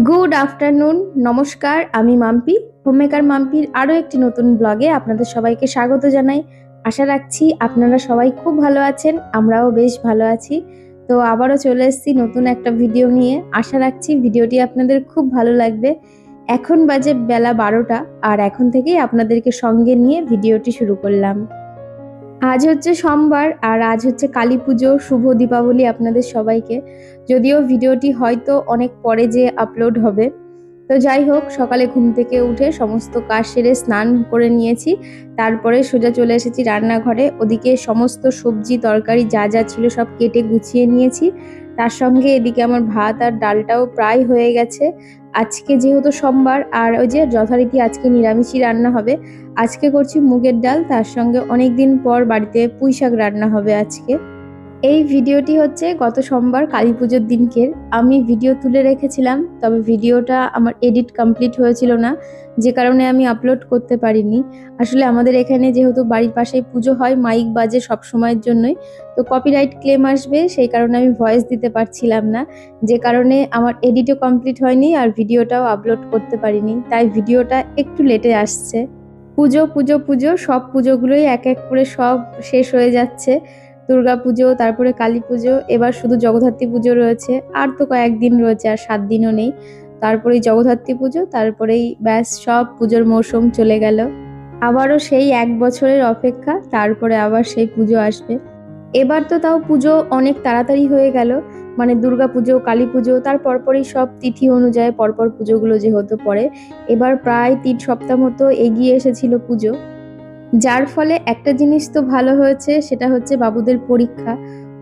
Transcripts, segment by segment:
Good afternoon, নমস্কার। আমি Mampi, homemaker মাম্পির আরও একটি নতুন ব্লগে আপনাদের সবাইকে স্বাগত জানাই। আশা রাখছি আপনারা সবাই খুব ভালো আছেন, আমরাও বেশ ভালো আছি। তো আবারও চলে এসেছি নতুন একটা ভিডিও নিয়ে। আশা রাখছি ভিডিওটি আপনাদের খুব ভালো লাগবে। এখন বাজে বেলা 12টা, আর এখন থেকেই আপনাদেরকে সঙ্গে নিয়ে ভিডিওটি শুরু করলাম। আজ হচ্ছে সোমবার, আর আজ হচ্ছে কালী পুজো। শুভ দীপাবলি আপনাদের সবাইকে। যদিও ভিডিওটি হয়তো অনেক পরে যে আপলোড হবে, তো যাই হোক, সকালে ঘুম থেকে উঠে সমস্ত কাজ সেরে স্নান করে নিয়েছি। তারপরে সোজা চলে এসেছি রান্নাঘরে। ওদিকে সমস্ত সবজি তরকারি যা যা ছিল সব কেটে গুছিয়ে নিয়েছি। তার সঙ্গে এদিকে আমার ভাত আর ডালটাও প্রায় হয়ে গেছে। আজকে যেহেতু সোমবার, আর ওই যে যথারীতি আজকে নিরামিষই রান্না হবে। আজকে করছি মুগের ডাল, তার সঙ্গে অনেকদিন পর বাড়িতে পুঁই শাক রান্না হবে আজকে। এই ভিডিওটি হচ্ছে গত সোমবার কালী পুজোর দিনকের। আমি ভিডিও তুলে রেখেছিলাম, তবে ভিডিওটা আমার এডিট কমপ্লিট হয়েছিল না, যে কারণে আমি আপলোড করতে পারিনি। আসলে আমাদের এখানে যেহেতু বাড়ির পাশেই পুজো হয়, মাইক বাজে সব সময়ের জন্যই, তো কপিরাইট ক্লেম আসবে, সেই কারণে আমি ভয়েস দিতে পারছিলাম না, যে কারণে আমার এডিটও কমপ্লিট হয়নি আর ভিডিওটাও আপলোড করতে পারিনি। তাই ভিডিওটা একটু লেটে আসছে। পুজো পুজো পুজো, সব পুজোগুলোই এক এক করে সব শেষ হয়ে যাচ্ছে। দুর্গা পুজো, তারপরে কালী পুজো, এবার শুধু জগদ্ধাত্রী পুজো রয়েছে। আর তো কয়েকদিন রয়েছে, আর 7 দিনও নেই। তারপরেই জগদ্ধাত্রী পুজো, তারপরেই ব্যাস সব পুজোর মরশুম চলে গেল। আবারও সেই 1 বছরের অপেক্ষা, তারপরে আবার সেই পুজো আসবে। এবার তো তাও পুজো অনেক তাড়াতাড়ি হয়ে গেল, মানে দুর্গা পুজো, কালী পুজো, তার পরপরই সব তিথি অনুযায়ী পরপর পুজোগুলো যেহেতু পড়ে, এবার প্রায় 3 সপ্তাহ মতো এগিয়ে এসেছিল পুজো। যার ফলে একটা জিনিস তো ভালো হয়েছে, সেটা হচ্ছে বাবুদের পরীক্ষা।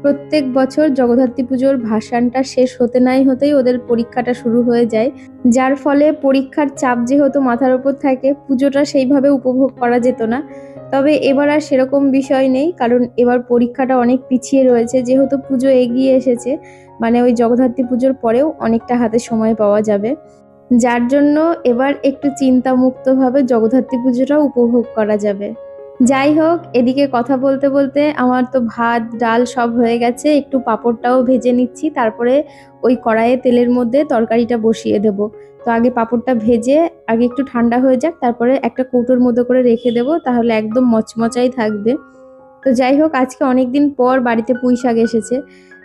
প্রত্যেক বছর জগদ্ধাত্রী পুজোর ভাসানটা শেষ হতে নাই হতেই ওদের পরীক্ষাটা শুরু হয়ে যায়। যার ফলে পরীক্ষার চাপ যেহেতু মাথার উপর থাকে, পুজোটা সেইভাবে উপভোগ করা যেত না। তবে এবার আর সেরকম বিষয় নেই, কারণ এবার পরীক্ষাটা অনেক পিছিয়ে রয়েছে, যেহেতু পুজো এগিয়ে এসেছে। মানে ওই জগদ্ধাত্রী পুজোর পরেও অনেকটা হাতে সময় পাওয়া যাবে, যার জন্য এবার একটু চিন্তামুক্তভাবে জগদ্ধাত্রী পুজোটাও উপভোগ করা যাবে। যাই হোক, এদিকে কথা বলতে বলতে আমার তো ভাত ডাল সব হয়ে গেছে। একটু পাঁপড়টাও ভেজে নিচ্ছি, তারপরে ওই কড়াইয়ে তেলের মধ্যে তরকারিটা বসিয়ে দেব। তো আগে পাঁপড়টা ভেজে আগে একটু ঠান্ডা হয়ে যাক, তারপরে একটা কৌটোর মধ্যে করে রেখে দেব, তাহলে একদম মচমচাই থাকবে। তো যাই হোক, আজকে অনেকদিন পর বাড়িতে পুঁই শাক এসেছে।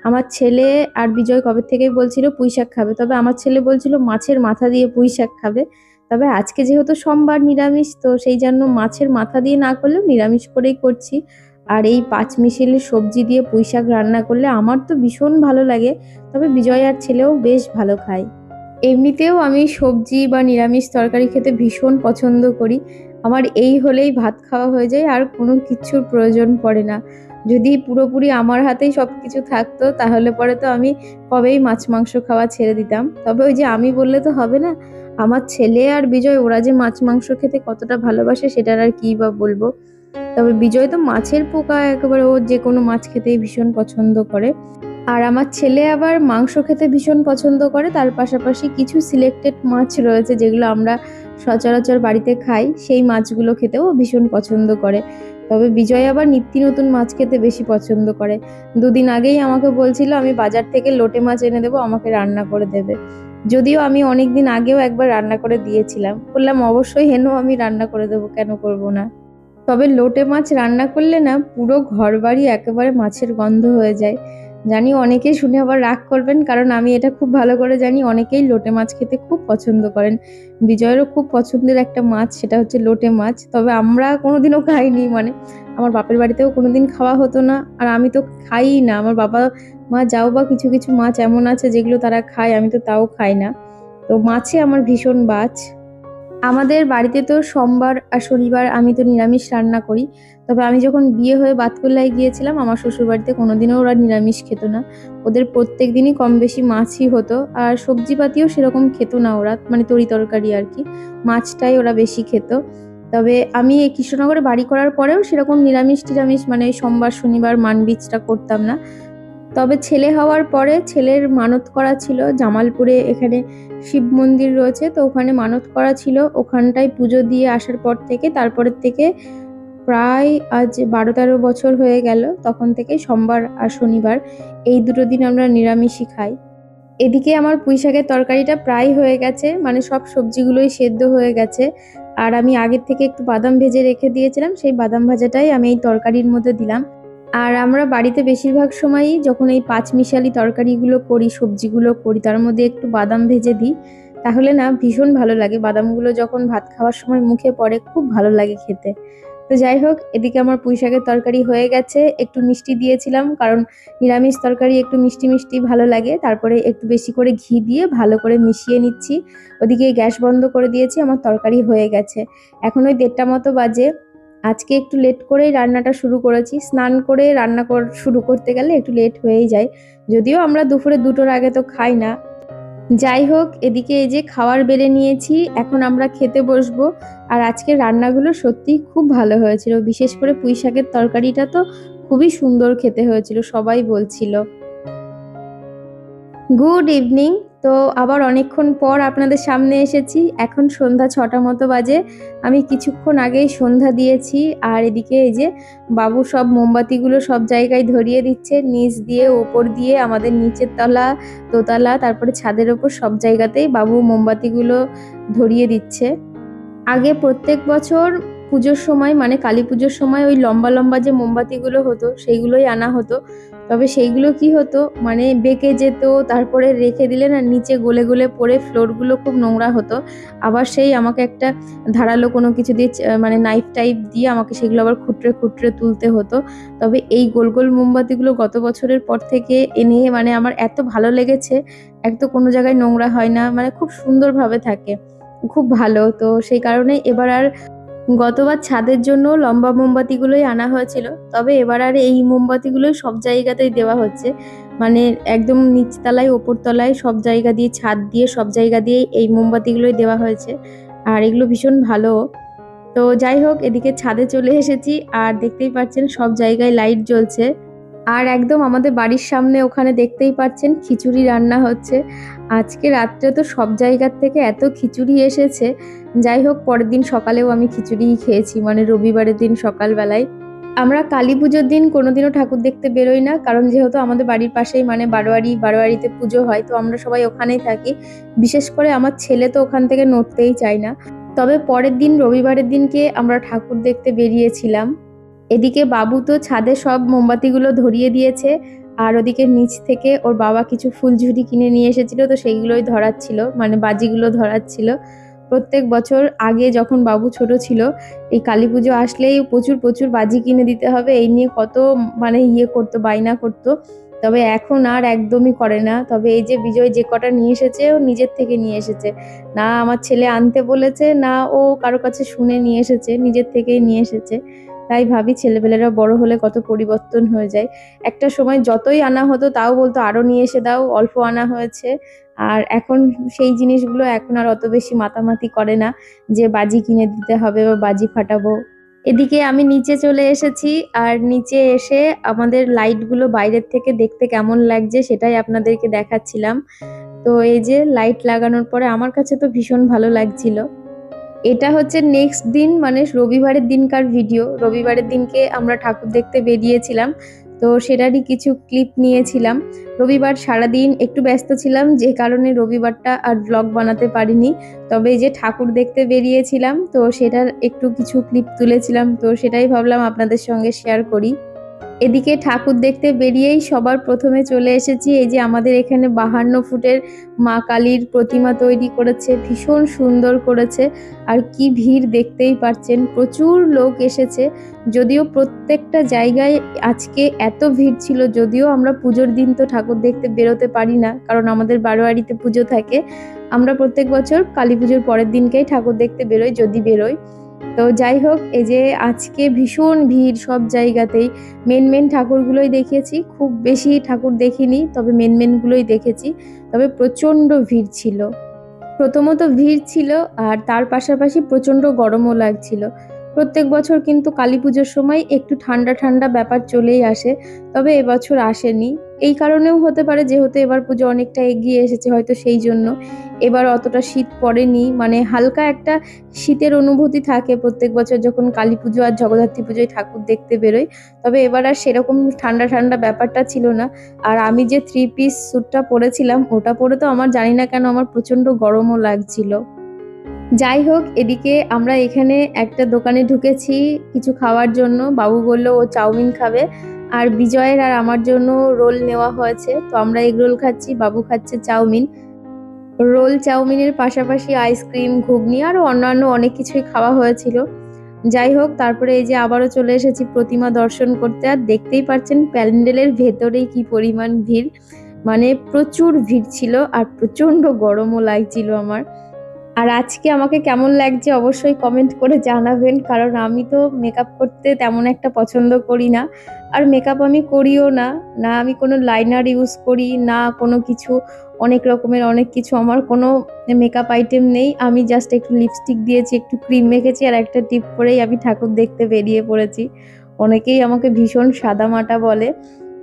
আমার ছেলে আর বিজয় কবে থেকেই বলছিল পুঁই শাক খাবে, তবে আমার ছেলে বলছিল মাছের মাথা দিয়ে পুঁই শাক খাবে। তবে আজকে যেহেতু সোমবার নিরামিষ, তো সেই জন্য মাছের মাথা দিয়ে না করলেও নিরামিষ করেই করছি। আর এই পাঁচমিশালি সবজি দিয়ে পুঁই শাক রান্না করলে আমার তো ভীষণ ভালো লাগে, তবে বিজয় আর ছেলেও বেশ ভালো খায়। এমনিতেও আমি সবজি বা নিরামিষ তরকারি খেতে ভীষণ পছন্দ করি। আমার এই হলেই ভাত খাওয়া হয়ে যায়, আর কোনো কিছুর প্রয়োজন পড়ে না। যদি পুরোপুরি আমার হাতেই সব কিছু থাকতো, তাহলে পরে তো আমি কবেই মাছ মাংস খাওয়া ছেড়ে দিতাম। তবে ওই যে আমি বললে তো হবে না, আমার ছেলে আর বিজয় ওরা যে মাছ মাংস খেতে কতটা ভালোবাসে সেটার আর কী বা বলবো। তবে বিজয় তো মাছের পোকা একেবারে, ও যে কোনো মাছ খেতেই ভীষণ পছন্দ করে। আর আমার ছেলে আবার মাংস খেতে ভীষণ পছন্দ করে, তার পাশাপাশি কিছু সিলেক্টেড মাছ রয়েছে যেগুলো আমরা সচরাচর বাড়িতে খাই, সেই মাছগুলো খেতেও ভীষণ পছন্দ করে। তবে বিজয় আবার নিত্য নতুন মাছ খেতে বেশি পছন্দ করে। 2 দিন আগেই আমাকে বলছিল আমি বাজার থেকে লোটে মাছ এনে দেবো, আমাকে রান্না করে দেবে। যদিও আমি অনেক দিন আগেও একবার রান্না করে দিয়েছিলাম, বললাম অবশ্যই হেনো, আমি রান্না করে দেবো, কেন করব না। তবে লোটে মাছ রান্না করলে না, পুরো ঘরবাড়ি একেবারে মাছের গন্ধ হয়ে যায়। জানি অনেকেই শুনে আবার রাগ করবেন, কারণ আমি এটা খুব ভালো করে জানি অনেকেই লোটে মাছ খেতে খুব পছন্দ করেন। বিজয়েরও খুব পছন্দের একটা মাছ, সেটা হচ্ছে লোটে মাছ। তবে আমরা কোনোদিনও খাইনি, মানে আমার বাপের বাড়িতেও কোনোদিন খাওয়া হতো না, আর আমি তো খাইই না। আমার বাবা মা যাও বা কিছু কিছু মাছ এমন আছে যেগুলো তারা খায়, আমি তো তাও খাই না। তো মাছে আমার ভীষণ বাছ। আমাদের বাড়িতে তো সোমবার আর শনিবার আমি তো নিরামিষ রান্না করি। তবে আমি যখন বিয়ে হয়ে বাতকুল্লায় গিয়েছিলাম, আমার শ্বশুরবাড়িতে কোনোদিনও ওরা নিরামিষ খেত না। ওদের প্রত্যেক দিনই কম বেশি মাছই হতো, আর সবজিপাতিও সেরকম খেত না ওরা, মানে তরি তরকারি আর কি। মাছটাই ওরা বেশি খেত। তবে আমি এই কৃষ্ণনগরে বাড়ি করার পরেও সেরকম নিরামিষ টিরামিষ, মানে সোমবার শনিবার মানবিজটা করতাম না। তবে ছেলে হওয়ার পরে ছেলের মানত করা ছিল জামালপুরে, এখানে শিব মন্দির রয়েছে, তো ওখানে মানত করা ছিল। ওখানটায় পুজো দিয়ে আসার পর থেকে, তারপরের থেকে প্রায় আজ 12-13 বছর হয়ে গেল, তখন থেকে সোমবার আর শনিবার এই দুটো দিন আমরা নিরামিষই খাই। এদিকে আমার পুঁই শাকের তরকারিটা প্রায় হয়ে গেছে, মানে সব সবজিগুলোই সেদ্ধ হয়ে গেছে। আর আমি আগের থেকে একটু বাদাম ভেজে রেখে দিয়েছিলাম, সেই বাদাম ভাজাটাই আমি এই তরকারির মধ্যে দিলাম। আর আমরা বাড়িতে বেশিরভাগ সময়ই যখন এই পাঁচমিশালি তরকারিগুলো করি, সবজিগুলো করি, তার মধ্যে একটু বাদাম ভেজে দিই। তাহলে না ভীষণ ভালো লাগে, বাদামগুলো যখন ভাত খাওয়ার সময় মুখে পড়ে খুব ভালো লাগে খেতে। তো যাই হোক, এদিকে আমার পুঁই শাকের তরকারি হয়ে গেছে। একটু মিষ্টি দিয়েছিলাম, কারণ নিরামিষ তরকারি একটু মিষ্টি মিষ্টি ভালো লাগে। তারপরে একটু বেশি করে ঘি দিয়ে ভালো করে মিশিয়ে নিচ্ছি। ওদিকে গ্যাস বন্ধ করে দিয়েছি, আমার তরকারি হয়ে গেছে। এখন ওই 1:30 মতো বাজে। আজকে একটু লেট করেই রান্নাটা শুরু করেছি। স্নান করে রান্না শুরু করতে গেলে একটু লেট হয়েই যায়। যদিও আমরা দুপুরে 2টোর আগে তো খাই না। যাই হোক, এদিকে এই যে খাবার বেড়ে নিয়েছি, এখন আমরা খেতে বসবো। আর আজকের রান্নাগুলো সত্যিই খুব ভালো হয়েছিল, বিশেষ করে পুঁই শাকের তরকারিটা তো খুবই সুন্দর খেতে হয়েছিল, সবাই বলছিল। Good evening. তো আবার অনেকক্ষণ পর আপনাদের সামনে এসেছি। এখন সন্ধ্যা 6টা মতো বাজে। আমি কিছুক্ষণ আগেই সন্ধ্যা দিয়েছি। আর এদিকে এই যে বাবু সব মোমবাতিগুলো সব জায়গায় ধরিয়ে দিচ্ছে, নিচ দিয়ে ওপর দিয়ে, আমাদের নিচের তলা, দোতলা, তারপরে ছাদের ওপর সব জায়গাতেই বাবু মোমবাতিগুলো ধরিয়ে দিচ্ছে। আগে প্রত্যেক বছর পুজোর সময়, মানে কালী পুজোর সময়, ওই লম্বা লম্বা যে মোমবাতিগুলো হতো সেইগুলোই আনা হতো। তবে সেইগুলো কি হতো, মানে বেঁকে যেত, তারপরে রেখে দিলে না নিচে গলে গলে পড়ে ফ্লোরগুলো খুব নোংরা হতো। আবার সেই আমাকে একটা ধারালো কোনো কিছু দিয়ে মানে নাইফ টাইপ দিয়ে আমাকে সেগুলো আবার খুঁটরে খুঁটরে তুলতে হতো। তবে এই গোল গোল মোমবাতিগুলো গত বছরের পর থেকে এনে মানে আমার এত ভালো লেগেছে। এক তো কোনো জায়গায় নোংরা হয় না, মানে খুব সুন্দরভাবে থাকে, খুব ভালো। তো সেই কারণে এবার আর, গতবার ছাদের জন্য লম্বা মোমবাতিগুলোই আনা হয়েছিল, তবে এবার আর এই মোমবাতিগুলোই সব জায়গাতেই দেওয়া হচ্ছে। মানে একদম নিচতলায়, ওপরতলায় সব জায়গা দিয়ে, ছাদ দিয়ে সব জায়গা দিয়ে এই মোমবাতিগুলোই দেওয়া হয়েছে। আর এগুলো ভীষণ ভালো। তো যাই হোক, এদিকে ছাদে চলে এসেছি। আর দেখতেই পাচ্ছেন সব জায়গায় লাইট জ্বলছে। আর একদম আমাদের বাড়ির সামনে ওখানে দেখতেই পাচ্ছেন খিচুড়ি রান্না হচ্ছে। আজকে রাত্রে তো সব জায়গার থেকে এত খিচুড়ি এসেছে। যাই হোক, পরের দিন সকালেও আমি খিচুড়িই খেয়েছি, মানে রবিবারের দিন সকালবেলায়। আমরা কালী পুজোর দিন কোনোদিনও ঠাকুর দেখতে বেরোই না, কারণ যেহেতু আমাদের বাড়ির পাশেই মানে বারোয়ারিতে পুজো হয়, তো আমরা সবাই ওখানেই থাকি। বিশেষ করে আমার ছেলে তো ওখান থেকে নড়তেই চায় না। তবে পরের দিন রবিবারের দিনকে আমরা ঠাকুর দেখতে বেরিয়েছিলাম। এদিকে বাবু তো ছাদে সব মোমবাতিগুলো ধরিয়ে দিয়েছে। আর ওদিকে নিচ থেকে ওর বাবা কিছু ফুলঝুরি কিনে নিয়ে এসেছিল, তো সেইগুলোই ধরাচ্ছিল, মানে বাজিগুলো ধরাচ্ছিল। প্রত্যেক বছর আগে যখন বাবু ছোট ছিল, এই কালী পুজো আসলেই প্রচুর প্রচুর বাজি কিনে দিতে হবে, এই নিয়ে কত মানে করতো, বায়না করতো। তবে এখন আর একদমই করে না। তবে এই যে বিজয় যে কটা নিয়ে এসেছে, ও নিজের থেকে নিয়ে এসেছে, না আমার ছেলে আনতে বলেছে, না ও কারো কাছে শুনে নিয়ে এসেছে, নিজের থেকেই নিয়ে এসেছে। তাই ভাবি ছেলেপেলেরা বড় হলে কত পরিবর্তন হয়ে যায়। একটা সময় যতই আনা হতো তাও বলতো আরো নিয়ে এসে দাও, অল্প আনা হয়েছে। আর এখন সেই জিনিসগুলো এখন আর অত বেশি মাতামাতি করে না যে বাজি কিনে দিতে হবে বা বাজি ফাটাবো। এদিকে আমি নিচে চলে এসেছি। আর নিচে এসে আমাদের লাইটগুলো বাইরের থেকে দেখতে কেমন লাগছে সেটাই আপনাদেরকে দেখাচ্ছিলাম। তো এই যে লাইট লাগানোর পরে আমার কাছে তো ভীষণ ভালো লাগছিল। এটা হচ্ছে নেক্সট দিন, মানে রবিবারের দিনকার ভিডিও। রবিবারের দিনকে আমরা ঠাকুর দেখতে বেরিয়েছিলাম, তো সেটারই কিছু ক্লিপ নিয়েছিলাম। রবিবার সারাদিন একটু ব্যস্ত ছিলাম, যে কারণে রবিবারটা আর ব্লগ বানাতে পারিনি। তবে এই যে ঠাকুর দেখতে বেরিয়েছিলাম, তো সেটার একটু কিছু ক্লিপ তুলেছিলাম, তো সেটাই ভাবলাম আপনাদের সঙ্গে শেয়ার করি। এদিকে ঠাকুর দেখতে বেরিয়েই সবার প্রথমে চলে এসেছি এই যে আমাদের এখানে 52 ফুটের মা কালীর প্রতিমা তৈরি করেছে, ভীষণ সুন্দর করেছে। আর কি ভিড় দেখতেই পাচ্ছেন, প্রচুর লোক এসেছে। যদিও প্রত্যেকটা জায়গায় আজকে এত ভিড় ছিল, যদিও আমরা পুজোর দিন তো ঠাকুর দেখতে বেরোতে পারি না, কারণ আমাদের বারোয়ারিতে পুজো থাকে। আমরা প্রত্যেক বছর কালী পুজোর পরের দিনকেই ঠাকুর দেখতে বেরোই, যদি বেরোই। তো যাই হোক, এই যে আজকে ভীষণ ভিড় সব জায়গাতেই। মেন ঠাকুরগুলোই দেখিয়েছি, খুব বেশি ঠাকুর দেখিনি, তবে মেনগুলোই দেখেছি। তবে প্রচণ্ড ভিড় ছিল। প্রথমত ভিড় ছিল, আর তার পাশাপাশি প্রচণ্ড গরমও লাগছিল। প্রত্যেক বছর কিন্তু কালী পুজোর সময় একটু ঠান্ডা ঠান্ডা ব্যাপার চলেই আসে, তবে এবছর আসেনি। এই কারণেও হতে পারে যেহেতু এবার পুজো অনেকটা এগিয়ে এসেছে, হয়তো সেই জন্য এবার অতটা শীত পড়েনি। মানে হালকা একটা শীতের অনুভূতি থাকে প্রত্যেক বছর যখন কালী পুজো আর জগদ্ধাত্রী পুজোয় ঠাকুর দেখতে বেরোই, তবে এবার আর সেরকম ঠান্ডা ঠান্ডা ব্যাপারটা ছিল না। আর আমি যে 3 পিস স্যুটটা পরেছিলাম ওটা পরে তো আমার জানি না কেন আমার প্রচন্ড গরমও লাগছিল। যাই হোক, এদিকে আমরা এখানে একটা দোকানে ঢুকেছি কিছু খাওয়ার জন্য। বাবু বলল ও চাউমিন খাবে, আর বিজয়ের আর আমার জন্য রোল নেওয়া হয়েছে। তো আমরা এগ রোল খাচ্ছি, বাবু খাচ্ছে চাউমিন। রোল চাউমিনের পাশাপাশি আইসক্রিম, ঘুগনি আরও অন্যান্য অনেক কিছুই খাওয়া হয়েছিল। যাই হোক, তারপরে এই যে আবারও চলে এসেছি প্রতিমা দর্শন করতে। আর দেখতেই পাচ্ছেন প্যান্ডেলের ভেতরেই কি পরিমাণ ভিড়, মানে প্রচুর ভিড় ছিল আর প্রচণ্ড গরমও লাগছিল আমার। আর আজকে আমাকে কেমন লাগছে অবশ্যই কমেন্ট করে জানাবেন, কারণ আমি তো মেকআপ করতে তেমন একটা পছন্দ করি না, আর মেকআপ আমি করিও না। না আমি কোনো লাইনার ইউজ করি না কোনো কিছু, অনেক রকমের অনেক কিছু আমার কোনো মেকআপ আইটেম নেই। আমি জাস্ট একটু লিপস্টিক দিয়েছি, একটু ক্রিম মেখেছি আর একটা টিপ পরেই আমি ঠাকুর দেখতে বেরিয়ে পড়েছি। অনেকেই আমাকে ভীষণ সাদামাটা বলে।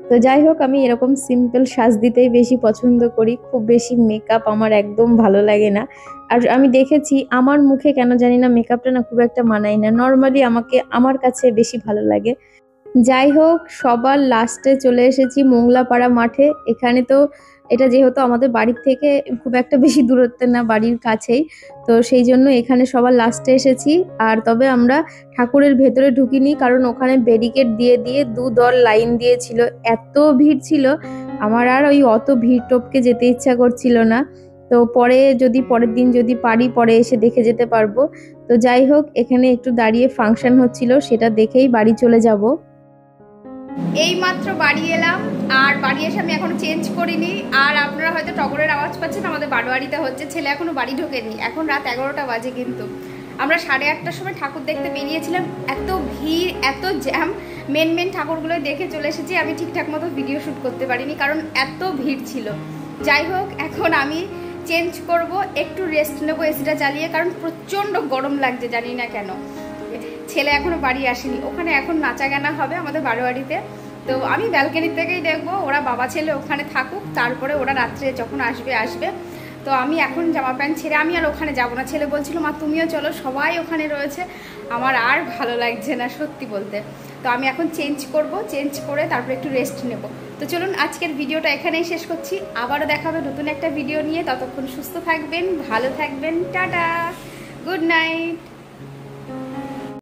তো যাই হোক, আমি এরকম সিম্পল সাজ দিতেই বেশি পছন্দ করি, খুব বেশি মেকআপ আমার একদম ভালো লাগে না। আর আমি দেখেছি আমার মুখে কেন জানি না মেকআপটা না খুব একটা মানায় না, নর্মালি আমার কাছে বেশি ভালো লাগে। যাই হোক, সবার লাস্টে চলে এসেছি মোংলাপাড়া মাঠে। এখানে তো এটা যেহেতু আমাদের বাড়ির থেকে খুব একটা বেশি দূরত্বে না, বাড়ির কাছেই, তো সেই জন্য এখানে সবার লাস্টে এসেছি। আর তবে আমরা ঠাকুরের ভেতরে ঢুকিনি, কারণ ওখানে ব্যারিকেড দিয়ে দিয়ে দল লাইন দিয়েছিল, এত ভিড় ছিল আমার আর ওই অত ভিড় টপকে যেতে ইচ্ছা করছিল না। তো পরের দিন যদি পারি পরে এসে দেখে যেতে পারবো। তো যাই হোক, এখানে একটু দাঁড়িয়ে ফাংশন হচ্ছিল, সেটা দেখেই বাড়ি চলে যাব। এই মাত্র বাড়ি এলাম, আর বাড়ি এসে আমি এখনো চেঞ্জ করিনি। আর আপনারা হয়তো টগরের আওয়াজ পাচ্ছেন, আমাদের বাড়োয়ারিতে হচ্ছে, ছেলে এখনো বাড়ি ঢোকেনি। এখন রাত 11টা বাজে, কিন্তু আমরা 8:30টার সময় ঠাকুর দেখতে বেরিয়েছিলাম। এত ভিড়, এত জ্যাম, মেন ঠাকুরগুলো দেখে চলে এসেছি। আমি ঠিকঠাক মতো ভিডিও শ্যুট করতে পারিনি, কারণ এত ভিড় ছিল। যাই হোক, এখন আমি চেঞ্জ করব, একটু রেস্ট নেবো এসিটা চালিয়ে, কারণ প্রচণ্ড গরম লাগছে, জানি না কেন। ছেলে এখনো বাড়ি আসেনি, ওখানে এখন নাচা গানা হবে আমাদের বারোয়ারিতে। তো আমি ব্যালকনি থেকেই দেখবো, ওরা বাবা ছেলে ওখানে থাকুক, তারপরে ওরা রাত্রে যখন আসবে। তো আমি এখন জামা প্যান্ট ছেড়ে আমি আর ওখানে যাবো না। ছেলে বলছিল মা তুমিও চলো, সবাই ওখানে রয়েছে, আমার আর ভালো লাগছে না সত্যি বলতে। তো আমি এখন চেঞ্জ করব, চেঞ্জ করে তারপরে একটু রেস্ট নেব। তো চলুন আজকের ভিডিওটা এখানেই শেষ করছি, আবারও দেখা হবে নতুন একটা ভিডিও নিয়ে। ততক্ষণ সুস্থ থাকবেন, ভালো থাকবেন, টাটা, গুড নাইট।